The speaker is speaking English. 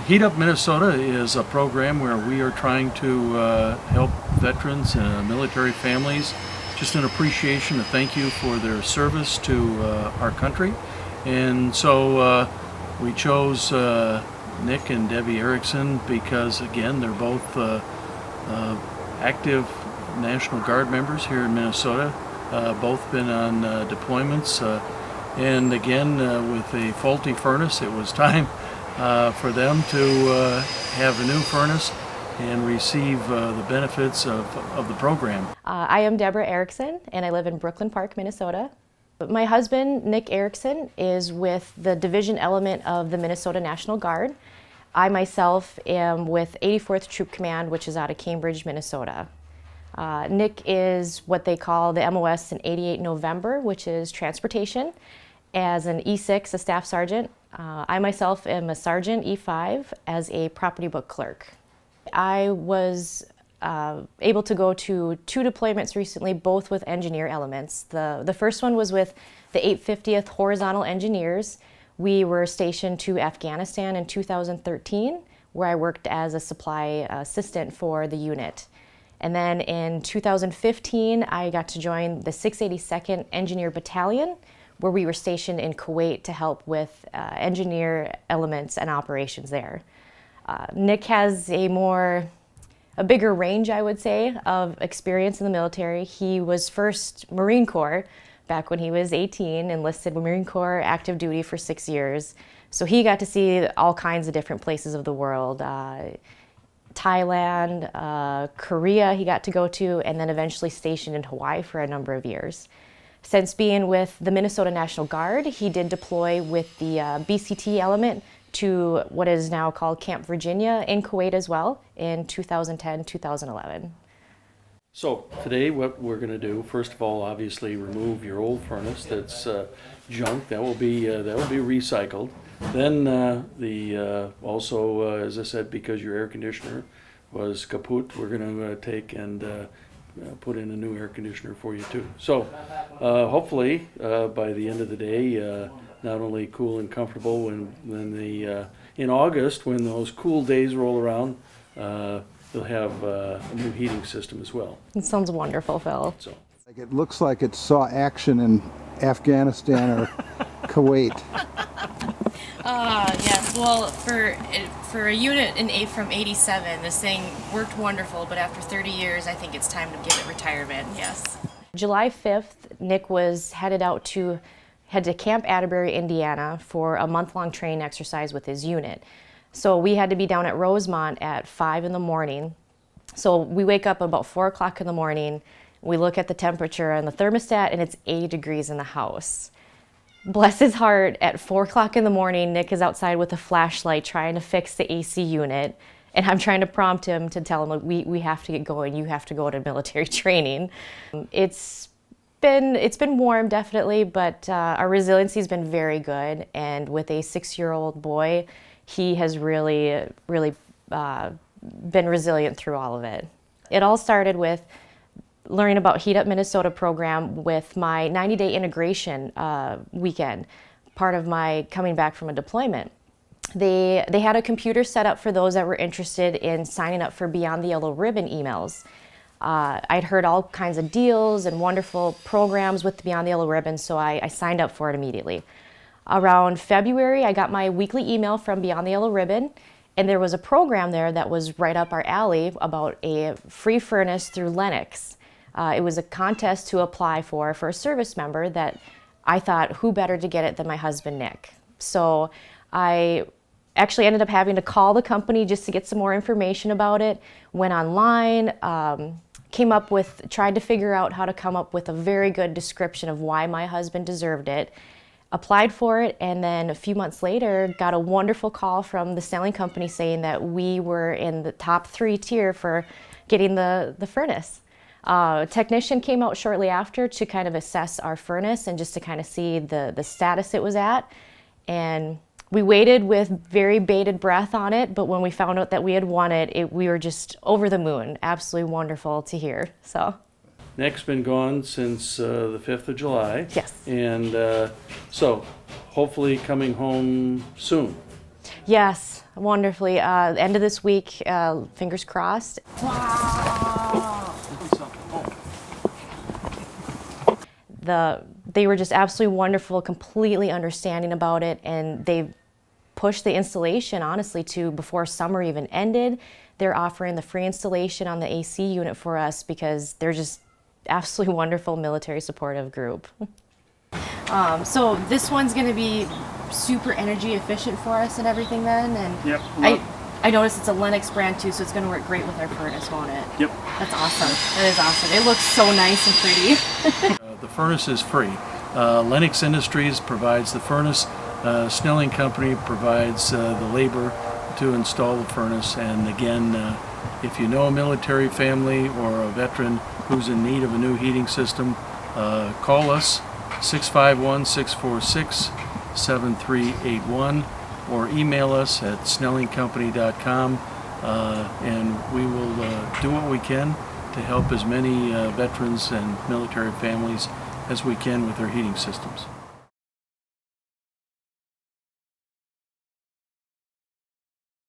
Heat Up Minnesota is a program where we are trying to help veterans and military families, just an appreciation, a thank you for their service to our country. And so we chose Nick and Debbie Erickson because, again, they're both active National Guard members here in Minnesota, both been on deployments. And again, with a faulty furnace, it was time for them to have a new furnace and receive the benefits of the program. I am Deborah Erickson, and I live in Brooklyn Park, Minnesota. My husband, Nick Erickson, is with the division element of the Minnesota National Guard. I myself am with 84th Troop Command, which is out of Cambridge, Minnesota. Nick is what they call the MOS in 88 November, which is transportation, as an E6, a staff sergeant. I myself am a sergeant, E5, as a property book clerk. I was able to go to 2 deployments recently, both with engineer elements. The first one was with the 850th Horizontal Engineers. We were stationed to Afghanistan in 2013, where I worked as a supply assistant for the unit. And then in 2015, I got to join the 682nd Engineer Battalion, where we were stationed in Kuwait to help with engineer elements and operations there. Nick has a bigger range, I would say, of experience in the military. He was first Marine Corps back when he was 18, enlisted Marine Corps active duty for 6 years. So he got to see all kinds of different places of the world. Thailand, Korea he got to go to, and then eventually stationed in Hawaii for a number of years. Since being with the Minnesota National Guard, he did deploy with the BCT element to what is now called Camp Virginia in Kuwait as well in 2010-2011. So today what we're going to do, first of all, obviously remove your old furnace that's junk. That will be recycled. Then also, as I said, because your air conditioner was kaput, we're going to take and put in a new air conditioner for you too. So hopefully by the end of the day, not only cool and comfortable when in August, when those cool days roll around, you'll have a new heating system as well. It sounds wonderful, Phil. So. It looks like it saw action in Afghanistan or Kuwait. Yes. Well, for a unit from 87, this thing worked wonderful, but after 30 years, I think it's time to give it retirement, yes. July 5th, Nick was head to Camp Atterbury, Indiana for a month-long training exercise with his unit. So we had to be down at Rosemont at 5 in the morning. So we wake up about 4 o'clock in the morning, we look at the temperature on the thermostat, and it's 80 degrees in the house. Bless his heart, at 4 o'clock in the morning, Nick is outside with a flashlight trying to fix the AC unit, and I'm trying to prompt him to tell him, like, we have to get going, you have to go to military training. It's been warm, definitely, but our resiliency has been very good, and with a 6-year-old boy, he has really been resilient through all of it. It all started with learning about Heat Up Minnesota program with my 90-day integration weekend, part of my coming back from a deployment. They had a computer set up for those that were interested in signing up for Beyond the Yellow Ribbon emails. I'd heard all kinds of deals and wonderful programs with Beyond the Yellow Ribbon, so I signed up for it immediately. Around February, I got my weekly email from Beyond the Yellow Ribbon, and there was a program there that was right up our alley about a free furnace through Lennox. It was a contest to apply for a service member that I thought, who better to get it than my husband, Nick? So I actually ended up having to call the company just to get some more information about it, went online, tried to figure out how to come up with a very good description of why my husband deserved it, applied for it, and then a few months later got a wonderful call from the Snelling company saying that we were in the top 3 tier for getting the furnace. A technician came out shortly after to kind of assess our furnace and just to kind of see the status it was at. And we waited with very bated breath on it, but when we found out that we had won it, we were just over the moon. Absolutely wonderful to hear. So. Nick's been gone since the 5th of July. Yes. And so hopefully coming home soon. Yes, wonderfully. End of this week, fingers crossed. They were just absolutely wonderful, completely understanding about it, and they pushed the installation, honestly, to before summer even ended. They're offering the free installation on the AC unit for us because they're just absolutely wonderful military supportive group. So this one's going to be super energy efficient for us and everything then, and Yep. I noticed it's a Lennox brand too, so it's going to work great with our furnace, won't it? Yep. That's awesome. That is awesome. It looks so nice and pretty. The furnace is free. Lennox Industries provides the furnace. Snelling Company provides the labor to install the furnace. And again, if you know a military family or a veteran who's in need of a new heating system, call us 651-646-7381 or email us at snellingcompany.com, and we will do what we can to help as many veterans and military families as we can with their heating systems.